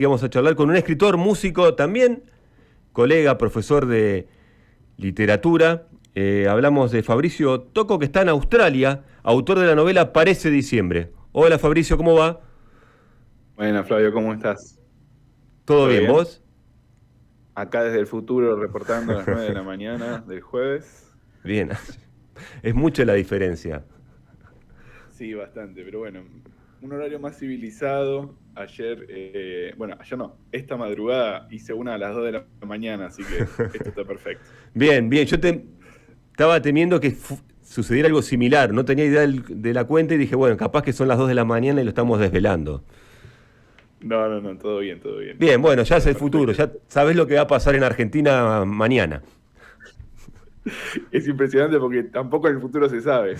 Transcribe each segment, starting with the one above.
Vamos a charlar con un escritor, músico también, colega, profesor de literatura. Hablamos de Fabricio Tocco, que está en Australia, autor de la novela Parece Diciembre. Hola Fabricio, ¿cómo va? Bueno, Flavio, ¿cómo estás? ¿Todo ¿Todo bien, bien? vos? Acá desde el futuro reportando a las 9 de la mañana del jueves. Bien, es mucha la diferencia. Sí, bastante, pero bueno, un horario más civilizado. Ayer, bueno, ayer no, esta madrugada hice una a las 2 de la mañana, así que esto está perfecto. Bien, bien, estaba temiendo que sucediera algo similar, no tenía idea de la cuenta y dije, bueno, capaz que son las 2 de la mañana y lo estamos desvelando. No, no, no, todo bien, todo bien. Bien, bueno, ya es Está el futuro, perfecto. ya sabés lo que va a pasar en Argentina mañana. Es impresionante porque tampoco en el futuro se sabe.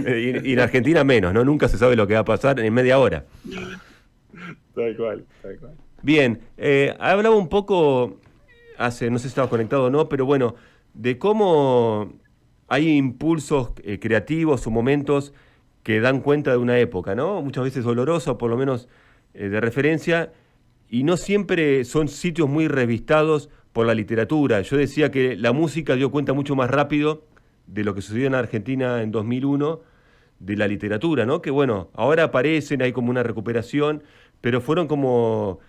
Y en Argentina menos, ¿no? Nunca se sabe lo que va a pasar en media hora. Tal cual, tal cual. Bien, hablaba un poco, no sé si estaba conectado o no, pero bueno, de cómo hay impulsos creativos o momentos que dan cuenta de una época, ¿no? Muchas veces dolorosa, o por lo menos de referencia, y no siempre son sitios muy revistados por la literatura. Yo decía que la música dio cuenta mucho más rápido de lo que sucedió en Argentina en 2001 de la literatura, ¿no? Que bueno, ahora aparecen, hay como una recuperación, pero fueron como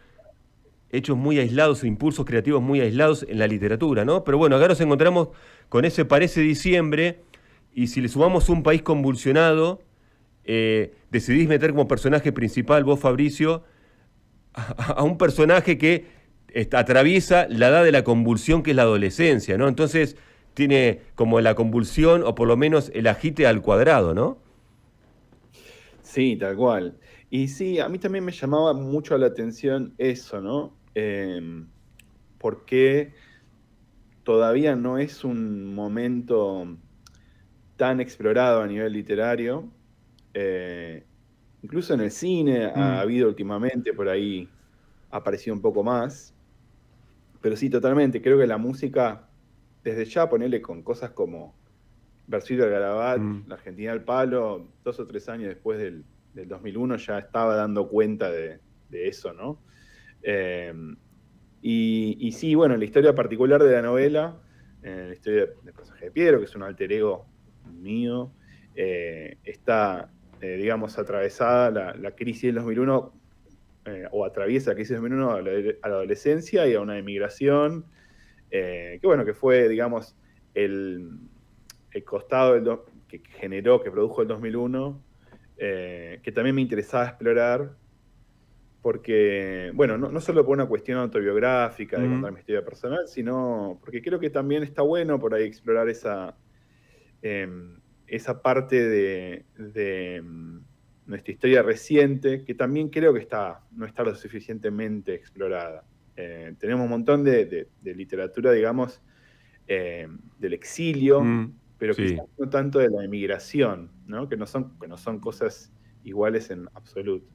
hechos muy aislados, impulsos creativos muy aislados en la literatura, ¿no? Pero bueno, acá nos encontramos con ese Parece Diciembre, y si le sumamos un país convulsionado, decidís meter como personaje principal, vos Fabricio, a un personaje que atraviesa la edad de la convulsión, que es la adolescencia, ¿no? Entonces tiene como la convulsión, o por lo menos el agite al cuadrado, ¿no? Sí, tal cual. Y sí, a mí también me llamaba mucho la atención eso, ¿no? Porque todavía no es un momento tan explorado a nivel literario. Eh, Incluso en el cine ha Mm, habido últimamente, por ahí ha aparecido un poco más. Pero sí, totalmente. Creo que la música, desde ya ponerle con cosas como Versito del Garabat, mm. La Argentina al Palo, 2 o 3 años después del 2001 ya estaba dando cuenta de eso, ¿no? Eh, y sí, bueno, la historia particular de la novela, la historia del personaje de Piero, que es un alter ego mío, está, digamos, atravesada la crisis del 2001, o atraviesa la crisis del 2001 a la adolescencia y a una emigración, que bueno, que fue, digamos, el, el costado que generó, que produjo el 2001, que también me interesaba explorar, porque, bueno, no solo por una cuestión autobiográfica de Mm. contar mi historia personal, sino porque creo que también está bueno por ahí explorar eh, esa parte de nuestra historia reciente, que también creo que no está lo suficientemente explorada. Tenemos un montón de literatura, digamos, del exilio, Mm, pero sí, quizás no tanto de la emigración, ¿no? Que no son cosas iguales en absoluto.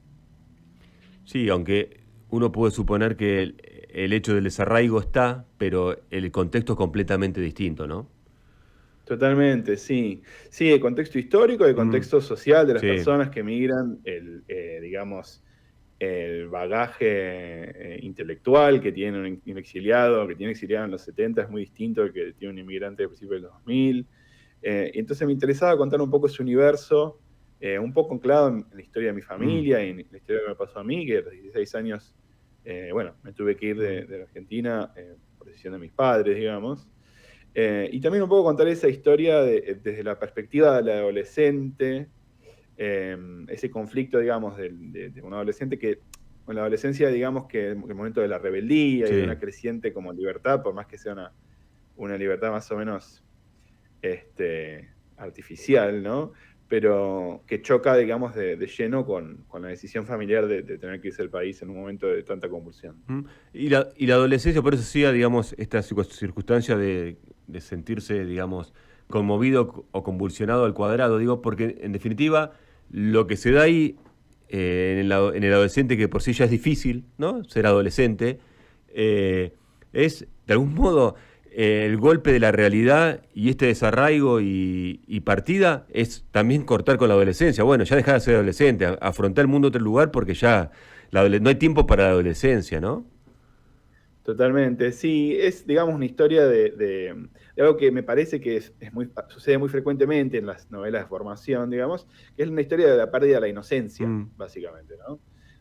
sí, aunque uno puede suponer que el hecho del desarraigo está, pero el contexto es completamente distinto, ¿no? Totalmente, sí. Sí, el contexto histórico, el Mm, contexto social de las sí. personas que migran, digamos, el bagaje intelectual que tiene un exiliado, que tiene exiliado en los 70 es muy distinto al que tiene un inmigrante de principios de los 2000. Y entonces me interesaba contar un poco ese universo, un poco anclado en la historia de mi Mm, familia y en la historia que me pasó a mí, que a los 16 años, bueno, me tuve que ir mm. de la Argentina por decisión de mis padres, digamos. Y también un poco contar esa historia desde la perspectiva del adolescente, ese conflicto, digamos, de un adolescente que, en la adolescencia, digamos que el momento de la rebeldía y de una Sí. creciente como libertad, por más que sea una libertad más o menos artificial, ¿no? Pero que choca, digamos, de lleno con la decisión familiar de tener que irse al país en un momento de tanta convulsión. Mm. Y la adolescencia, por eso sí, digamos, esta circunstancia de sentirse, digamos, conmovido o convulsionado al cuadrado, digo, porque en definitiva lo que se da ahí en el adolescente, que por sí ya es difícil, ¿no? Ser adolescente, es de algún modo el golpe de la realidad, y este desarraigo y partida es también cortar con la adolescencia. Bueno, ya dejá de ser adolescente, afrontar el mundo de otro lugar porque ya no hay tiempo para la adolescencia, ¿no? Totalmente, sí, es, digamos, una historia de algo que me parece que sucede muy frecuentemente en las novelas de formación, digamos, que es una historia de la pérdida de la inocencia, Mm, básicamente, ¿no?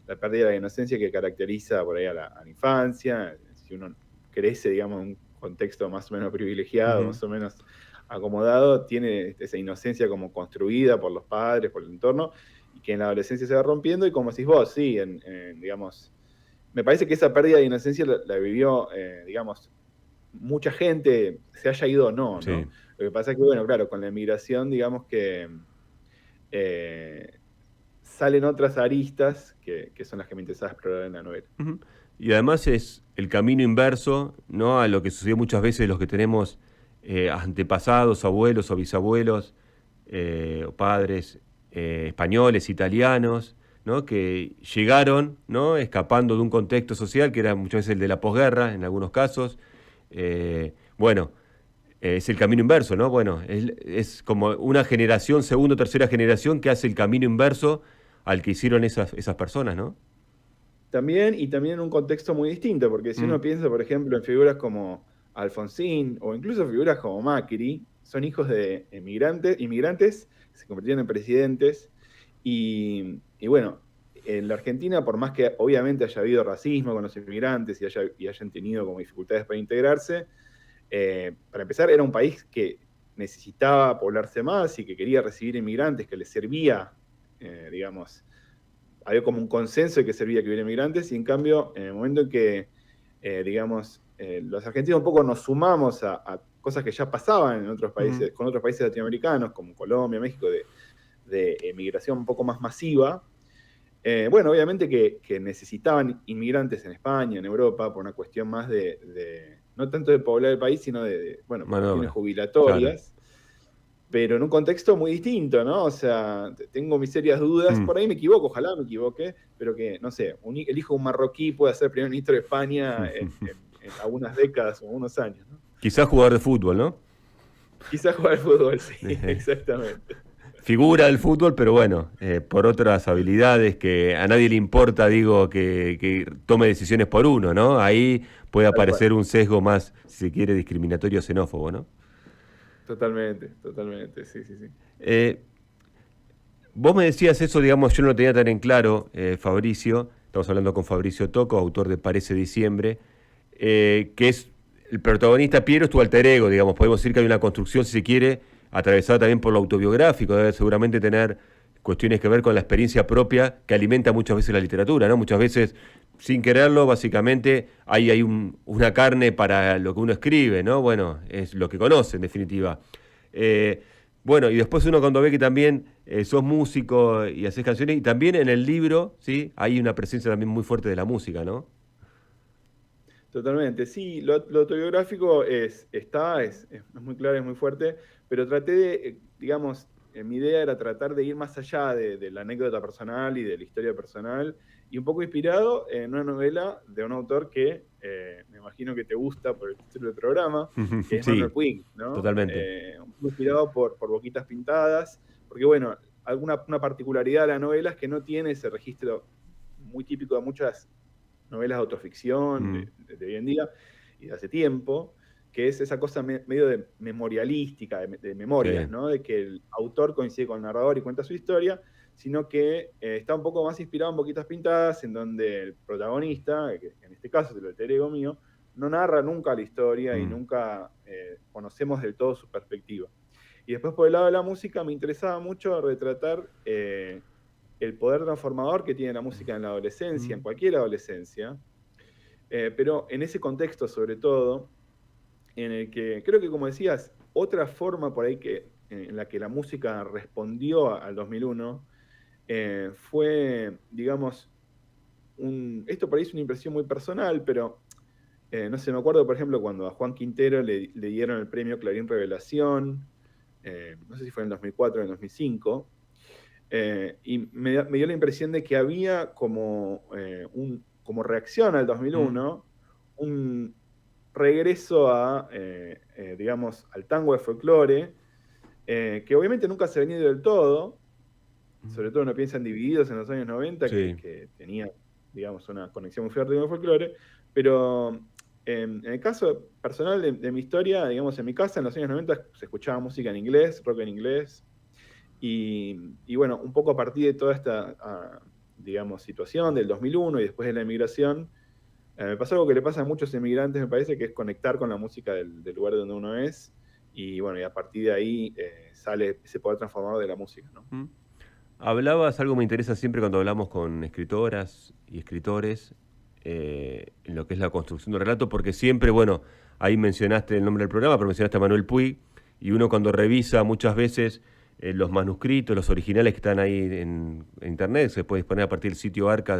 La pérdida de la inocencia que caracteriza por ahí a la infancia, si uno crece, digamos, en un contexto más o menos privilegiado, ujú. más o menos acomodado, tiene esa inocencia como construida por los padres, por el entorno, y que en la adolescencia se va rompiendo, y como decís vos, sí, digamos me parece que esa pérdida de inocencia la vivió, digamos, mucha gente, se haya ido o no, Sí. ¿no? Lo que pasa es que, bueno, claro, con la emigración, digamos que eh, salen otras aristas que son las que me interesaba explorar en la novela. Ujú. Y además es el camino inverso, ¿no? A lo que sucedió muchas veces los que tenemos antepasados, abuelos o bisabuelos, o padres españoles, italianos, ¿no? Que llegaron, ¿no? Escapando de un contexto social que era muchas veces el de la posguerra, en algunos casos. Bueno, es el camino inverso, ¿no? Bueno, es como una generación, segunda o tercera generación, que hace el camino inverso al que hicieron esas personas, ¿no? También, y también en un contexto muy distinto, porque si Mm, uno piensa, por ejemplo, en figuras como Alfonsín o incluso figuras como Macri, son hijos de inmigrantes que se convirtieron en presidentes. Y bueno, en la Argentina, por más que obviamente haya habido racismo con los inmigrantes y hayan tenido como dificultades para integrarse, para empezar, era un país que necesitaba poblarse más y que quería recibir inmigrantes, que les servía, digamos, había como un consenso de que servía que hubiera inmigrantes, y en cambio, en el momento en que, digamos, los argentinos un poco nos sumamos a cosas que ya pasaban en otros ujú. países, con otros países latinoamericanos, como Colombia, México, de emigración un poco más masiva, bueno, obviamente que necesitaban inmigrantes en España, en Europa, por una cuestión más no tanto de poblar el país, sino bueno, por Mano de cuestiones obra. Claro. jubilatorias, pero en un contexto muy distinto, ¿no? O sea, tengo mis serias dudas, Mm. por ahí me equivoco, ojalá me equivoque, pero que, no sé, el hijo de un marroquí puede ser primer ministro de España en algunas décadas o unos años, ¿no? Quizás jugador de fútbol, ¿no? Quizás jugar al fútbol, sí, exactamente. Figura del fútbol, pero bueno, por otras habilidades que a nadie le importa, digo, que tome decisiones por uno, ¿no? Ahí puede Tal cual. aparecer un sesgo más, si se quiere, discriminatorio, xenófobo, ¿no? Totalmente, totalmente, sí, sí, sí. Eh, Vos me decías eso, digamos, yo no lo tenía tan en claro, Fabricio, estamos hablando con Fabricio Toco, autor de Parece Diciembre, que es el protagonista. Piero es tu alter ego, digamos, podemos decir que hay una construcción, si se quiere, atravesada también por lo autobiográfico, debe seguramente tener cuestiones que ver con la experiencia propia que alimenta muchas veces la literatura, ¿no? Muchas veces, sin quererlo, básicamente, hay una carne para lo que uno escribe, ¿no? Bueno, es lo que conoce, en definitiva. Eh, bueno, y después uno cuando ve que también sos músico y haces canciones, y también en el libro, ¿sí? Hay una presencia también muy fuerte de la música, ¿no? Totalmente, sí, lo autobiográfico es muy claro, es muy fuerte, pero traté digamos, mi idea era tratar de ir más allá de la anécdota personal y de la historia personal, y un poco inspirado en una novela de un autor que me imagino que te gusta por el título del programa, que es Manuel Sí, Puig, ¿no? totalmente. Un poco inspirado por Boquitas Pintadas, porque bueno, una particularidad de la novela es que no tiene ese registro muy típico de muchas novelas de autoficción Mm, de hoy en día y de hace tiempo, que es esa cosa medio de memorialística, de memorias, sí. ¿no? De que el autor coincide con el narrador y cuenta su historia, sino que está un poco más inspirado en Boquitas Pintadas, en donde el protagonista, que en este caso es el alter ego mío, no narra nunca la historia y Mm, nunca conocemos del todo su perspectiva. Y después por el lado de la música me interesaba mucho retratar el poder transformador que tiene la música en la adolescencia, en mm, cualquier adolescencia, pero en ese contexto sobre todo, en el que creo que, como decías, otra forma por ahí en la que la música respondió al 2001 fue, digamos, esto por ahí es una impresión muy personal, pero no sé, me acuerdo, por ejemplo, cuando a Juan Quintero le dieron el premio Clarín Revelación, no sé si fue en el 2004 o en el 2005, y me dio la impresión de que había como reacción al mm, 2001 un regreso digamos, al tango de folclore, que obviamente nunca se venía del todo, mm. sobre todo uno piensa en Divididos en los años 90, Sí. que tenía digamos, una conexión muy fuerte con el folclore, pero en el caso personal de mi historia, digamos, en mi casa en los años 90 se escuchaba música en inglés, rock en inglés, y bueno, un poco a partir de toda esta, digamos, situación del 2001 y después de la inmigración, me pasó algo que le pasa a muchos inmigrantes, me parece, que es conectar con la música del lugar donde uno es, y bueno, y a partir de ahí sale ese poder transformador de la música, ¿no? ¿Mm? Hablabas, algo me interesa siempre cuando hablamos con escritoras y escritores, en lo que es la construcción del relato, porque siempre, bueno, ahí mencionaste el nombre del programa, pero mencionaste a Manuel Puig, y uno cuando revisa muchas veces los manuscritos, los originales que están ahí en internet, se puede disponer a partir del sitio Arca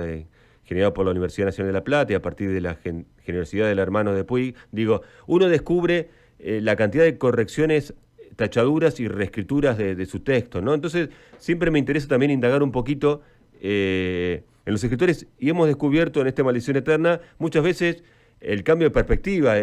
generado por la Universidad Nacional de La Plata y a partir de la generosidad del hermano de Puig, digo, uno descubre la cantidad de correcciones, tachaduras y reescrituras de su texto, ¿no? Entonces, siempre me interesa también indagar un poquito en los escritores, y hemos descubierto en esta Maldición Eterna muchas veces el cambio de perspectiva.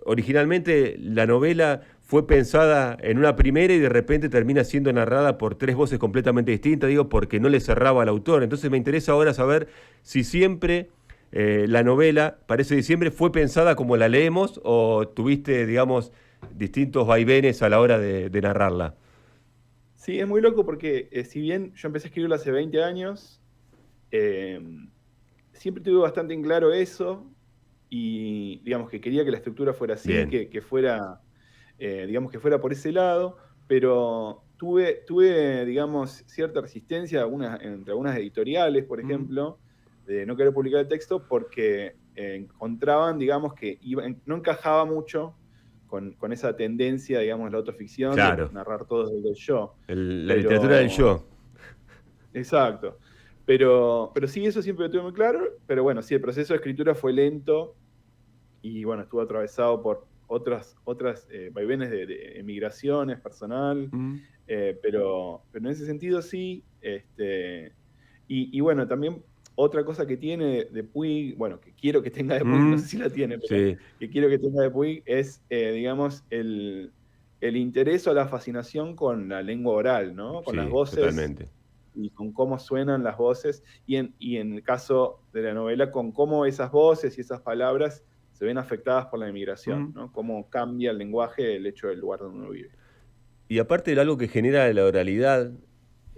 Originalmente la novela fue pensada en una primera y de repente termina siendo narrada por tres voces completamente distintas, digo, porque no le cerraba al autor. Entonces me interesa ahora saber si siempre la novela, Parece Diciembre, fue pensada como la leemos o tuviste, digamos, distintos vaivenes a la hora de narrarla. Sí, es muy loco porque si bien yo empecé a escribirlo hace 20 años, eh, siempre tuve bastante en claro eso y digamos que quería que la estructura fuera así, Bien. que fuera, digamos que fuera por ese lado, pero tuve digamos, cierta resistencia entre algunas editoriales, por Mm. ejemplo, de no querer publicar el texto porque encontraban, digamos, que no encajaba mucho con esa tendencia, digamos, de la autoficción, de Claro, narrar todo desde el yo. la literatura del Pero, yo. exacto. Pero sí, eso siempre lo tuve muy claro. Pero bueno, sí, el proceso de escritura fue lento y bueno, estuvo atravesado por otras vaivenes de emigraciones personal. Mm. Pero en ese sentido sí. Y bueno, también otra cosa que tiene de Puig, bueno, que quiero que tenga de Puig, no sé Mm. si la tiene, pero Sí, que quiero que tenga de Puig es, digamos, el interés o la fascinación con la lengua oral, ¿no? Con las sí, voces totalmente. y con cómo suenan las voces, y en el caso de la novela, con cómo esas voces y esas palabras se ven afectadas por la inmigración, Mm. ¿no? Cómo cambia el lenguaje el hecho del lugar donde uno vive. Y aparte de algo que genera la oralidad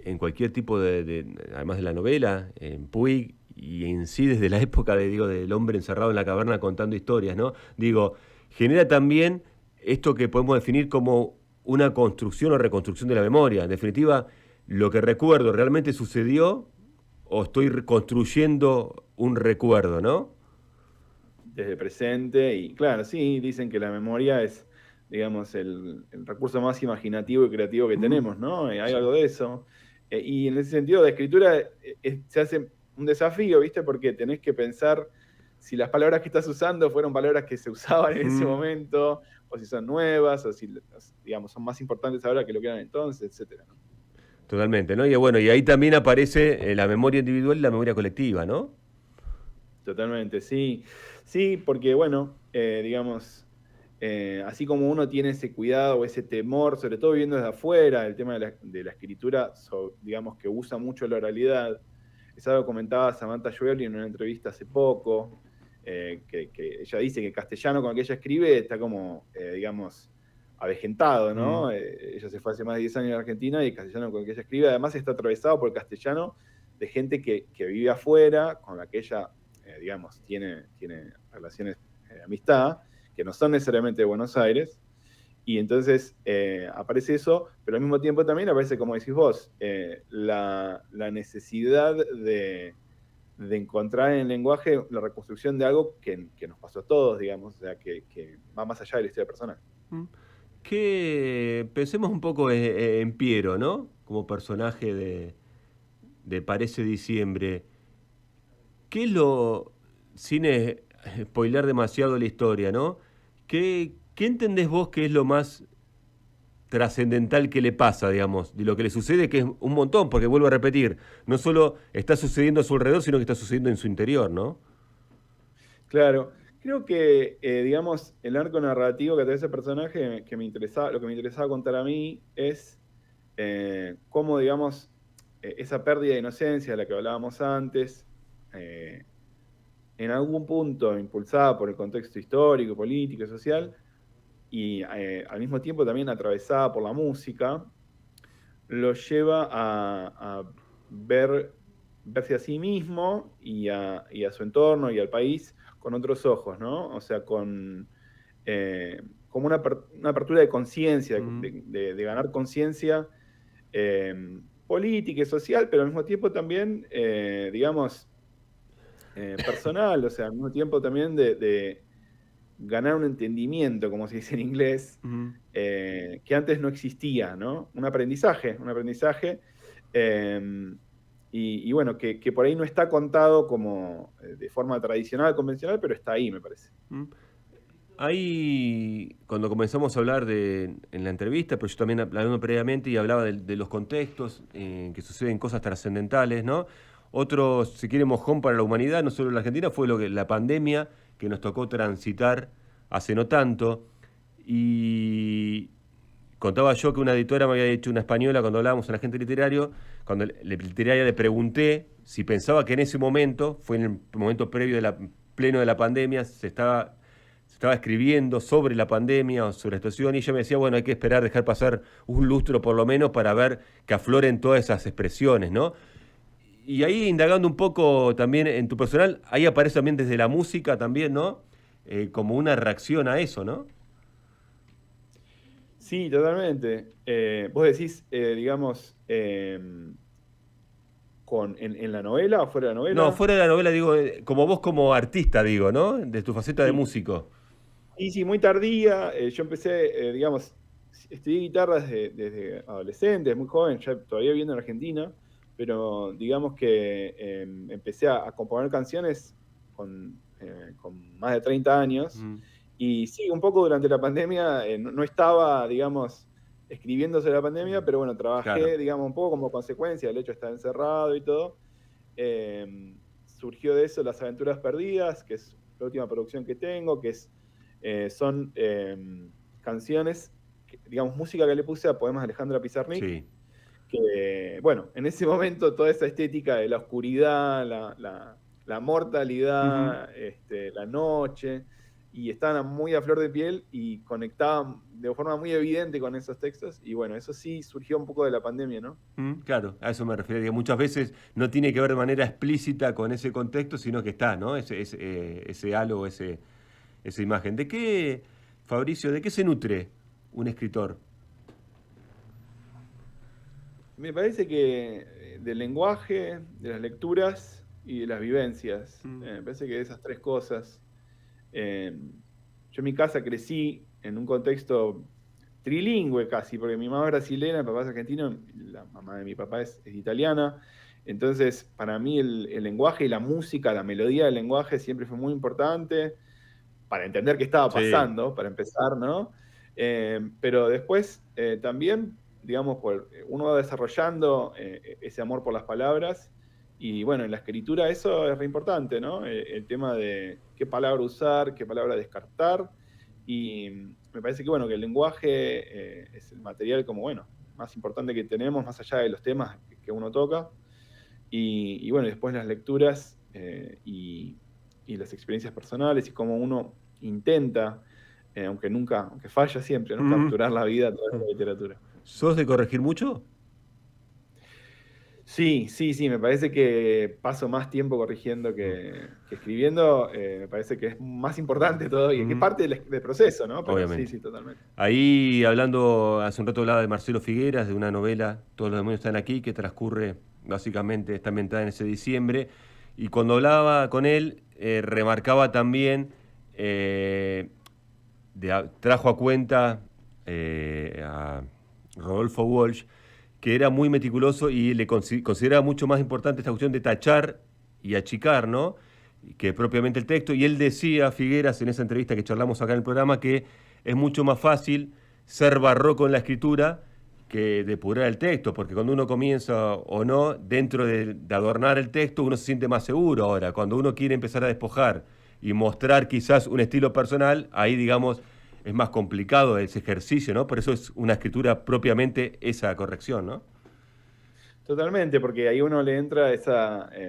en cualquier tipo además de la novela, en Puig y en sí desde la época digo, del hombre encerrado en la caverna contando historias, ¿no? Digo, genera también esto que podemos definir como una construcción o reconstrucción de la memoria. En definitiva, lo que recuerdo realmente sucedió o estoy construyendo un recuerdo, ¿no? Desde el presente, y claro, sí, dicen que la memoria es, digamos, el recurso más imaginativo y creativo que Mm. tenemos, ¿no? Hay Sí. algo de eso. Y en ese sentido, la escritura se hace un desafío, ¿viste? Porque tenés que pensar si las palabras que estás usando fueron palabras que se usaban en ese Mm. momento, o si son nuevas, o si, digamos, son más importantes ahora que lo que eran entonces, etcétera, ¿no? Totalmente, ¿no? Y bueno, y ahí también aparece la memoria individual y la memoria colectiva, ¿no? Totalmente, sí. Sí, porque bueno, digamos, así como uno tiene ese cuidado o ese temor, sobre todo viviendo desde afuera, el tema de la escritura, digamos que usa mucho la oralidad. Es algo que comentaba Samantha Schweblin en una entrevista hace poco, que ella dice que el castellano con el que ella escribe está como, digamos, avejentado, Mm. ¿no? Ella se fue hace más de 10 años a Argentina y el castellano con el que ella escribe además está atravesado por el castellano de gente que vive afuera, con la que ella digamos, tiene relaciones de amistad, que no son necesariamente de Buenos Aires, y entonces aparece eso, pero al mismo tiempo también aparece, como decís vos, la necesidad de encontrar en el lenguaje la reconstrucción de algo que nos pasó a todos, digamos, o sea, que va más allá de la historia personal. Mm. Que pensemos un poco en Piero, ¿no? Como personaje de Parece Diciembre. ¿Qué es lo, sin spoiler demasiado la historia, ¿no? ¿Qué entendés vos que es lo más trascendental que le pasa, digamos, de lo que le sucede, que es un montón, porque vuelvo a repetir, no solo está sucediendo a su alrededor, sino que está sucediendo en su interior, ¿no? Claro, creo que, digamos, el arco narrativo que atraviesa el personaje lo que me interesaba contar a mí es cómo, digamos, esa pérdida de inocencia de la que hablábamos antes, eh, en algún punto impulsada por el contexto histórico, político y social, y al mismo tiempo también atravesada por la música, lo lleva a verse a sí mismo y a su entorno y al país con otros ojos, ¿no? O sea, como una apertura de conciencia, de ganar conciencia política y social, pero al mismo tiempo también, digamos, personal, o sea, al mismo tiempo también de ganar un entendimiento, como se dice en inglés, que antes no existía, ¿no? Un aprendizaje, y bueno, que por ahí no está contado como de forma tradicional, convencional, pero está ahí, me parece. Ahí, cuando comenzamos a hablar en la entrevista, pero yo también hablando previamente y hablaba de los contextos, que suceden cosas trascendentales, ¿no? Otro, si quiere, mojón para la humanidad, no solo en la Argentina, fue la pandemia que nos tocó transitar hace no tanto. Y contaba yo que una editora me había dicho, una española, cuando hablábamos en la gente literario, cuando literaria le pregunté si pensaba que en ese momento, fue en el momento previo pleno de la pandemia, se estaba escribiendo sobre la pandemia o sobre la situación, y ella me decía, bueno, hay que esperar, dejar pasar un lustro por lo menos para ver que afloren todas esas expresiones, ¿no? Y ahí, indagando un poco también en tu personal, ahí aparece también desde la música también, ¿no? Como una reacción a eso, ¿no? Sí, totalmente. Vos decís, digamos, en la novela o fuera de la No, novela. fuera de la novela, digo, como vos como artista, digo, ¿no? De tu faceta de Sí, músico. sí, muy tardía. Yo empecé, digamos, estudié guitarra desde adolescente, muy joven, ya todavía viviendo en Argentina, pero digamos que empecé a componer canciones con más de 30 años. Y sí, un poco durante la pandemia, no estaba, digamos, escribiendo sobre la pandemia, pero bueno, Claro. trabajé, digamos, un poco como consecuencia del hecho de estar encerrado y todo. Surgió de eso Las Aventuras Perdidas, que es la última producción que tengo, son canciones, digamos, música que le puse a poemas de Alejandra Pizarnik, Sí. que, bueno, en ese momento toda esa estética de la oscuridad, la mortalidad, la noche, y estaban muy a flor de piel y conectaban de forma muy evidente con esos textos, y bueno, eso sí surgió un poco de la pandemia, ¿no? Claro, a eso me refiero. Que muchas veces no tiene que ver de manera explícita con ese contexto, sino que está, ¿no? Ese halo, esa imagen. ¿De qué, Fabricio, de qué se nutre un escritor? Me parece que del lenguaje, de las lecturas y de las vivencias. Me parece que de esas tres cosas. Yo en mi casa crecí en un contexto trilingüe casi, porque mi mamá es brasileña, mi papá es argentino, la mamá de mi papá es italiana. Entonces, para mí el lenguaje y la música, la melodía del lenguaje siempre fue muy importante para entender qué estaba Sí. pasando, para empezar, ¿no? Pero después también, digamos, uno va desarrollando ese amor por las palabras y bueno, en la escritura eso es re importante, ¿no? El tema de qué palabra usar, qué palabra descartar y me parece que, bueno, que el lenguaje es el material como, bueno, más importante que tenemos, más allá de los temas que uno toca y bueno, después las lecturas y las experiencias personales y cómo uno intenta, aunque falla siempre, ¿no? Capturar la vida a través de la literatura. ¿Sos de corregir mucho? Sí, sí, sí, me parece que paso más tiempo corrigiendo que escribiendo, me parece que es más importante todavía, que es parte del proceso, ¿no? Pero sí, Obviamente. sí, totalmente. Ahí hablando, hace un rato hablaba de Marcelo Figueras, de una novela, Todos los demonios están aquí, que transcurre, básicamente, está ambientada en ese diciembre. Y cuando hablaba con él, remarcaba también, trajo a cuenta a Rodolfo Walsh, que era muy meticuloso y le consideraba mucho más importante esta cuestión de tachar y achicar, ¿no? Que propiamente el texto. Y él decía, Figueras, en esa entrevista que charlamos acá en el programa, que es mucho más fácil ser barroco en la escritura que depurar el texto, porque cuando uno comienza o no, dentro de adornar el texto, uno se siente más seguro. Ahora, cuando uno quiere empezar a despojar y mostrar quizás un estilo personal, ahí, digamos, es más complicado ese ejercicio, ¿no? Por eso es una escritura propiamente esa corrección, ¿no? Totalmente, porque ahí uno le entra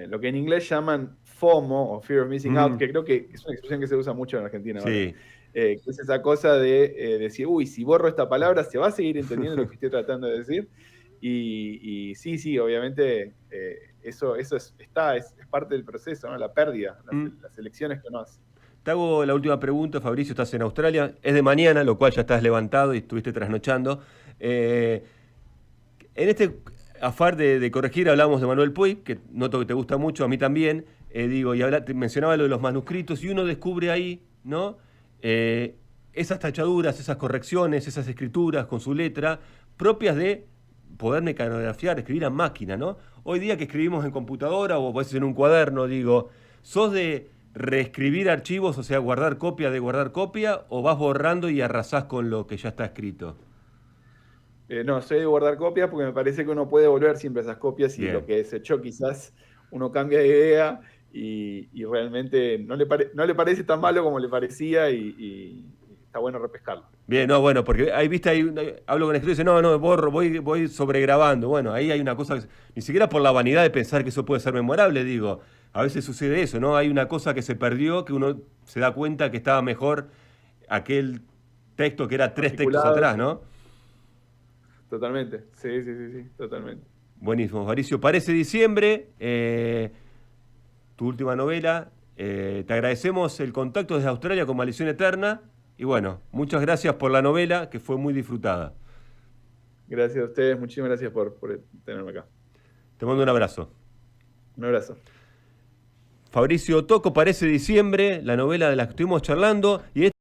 lo que en inglés llaman FOMO, o Fear of Missing Out, que creo que es una expresión que se usa mucho en Argentina, ¿vale? Que es esa cosa de decir, uy, si borro esta palabra, ¿se va a seguir entendiendo lo que estoy tratando de decir? Y sí, obviamente eso es parte del proceso, ¿no? La pérdida, las elecciones que uno hace. Te hago la última pregunta, Fabricio, estás en Australia, es de mañana, lo cual ya estás levantado y estuviste trasnochando. En este afán de corregir, hablamos de Manuel Puig, que noto que te gusta mucho, a mí también, te mencionaba lo de los manuscritos, y uno descubre ahí, ¿no? Esas tachaduras, esas correcciones, esas escrituras con su letra, propias de poder mecanografiar, escribir a máquina, ¿no? Hoy día que escribimos en computadora o a veces en un cuaderno, ¿sos de reescribir archivos, o sea, guardar copia de guardar copia, o vas borrando y arrasás con lo que ya está escrito? No, soy de guardar copias porque me parece que uno puede volver siempre a esas copias y Bien. lo que desechó quizás uno cambia de idea y realmente no le parece tan malo como le parecía y está bueno repescarlo. Bien, no, bueno, porque ahí, viste, hablo con el escritor y dice, no, borro, voy sobregrabando. Bueno, ahí hay una cosa, ni siquiera por la vanidad de pensar que eso puede ser memorable, a veces sucede eso, ¿no? Hay una cosa que se perdió, que uno se da cuenta que estaba mejor aquel texto que era 3 textos atrás, ¿no? Totalmente, sí, totalmente. Buenísimo, Fabricio. Parece diciembre, tu última novela. Te agradecemos el contacto desde Australia con Maldición Eterna. Y bueno, muchas gracias por la novela, que fue muy disfrutada. Gracias a ustedes, muchísimas gracias por tenerme acá. Te mando un abrazo. Un abrazo. Fabricio Tocco, Parece diciembre, la novela de la que estuvimos charlando. Y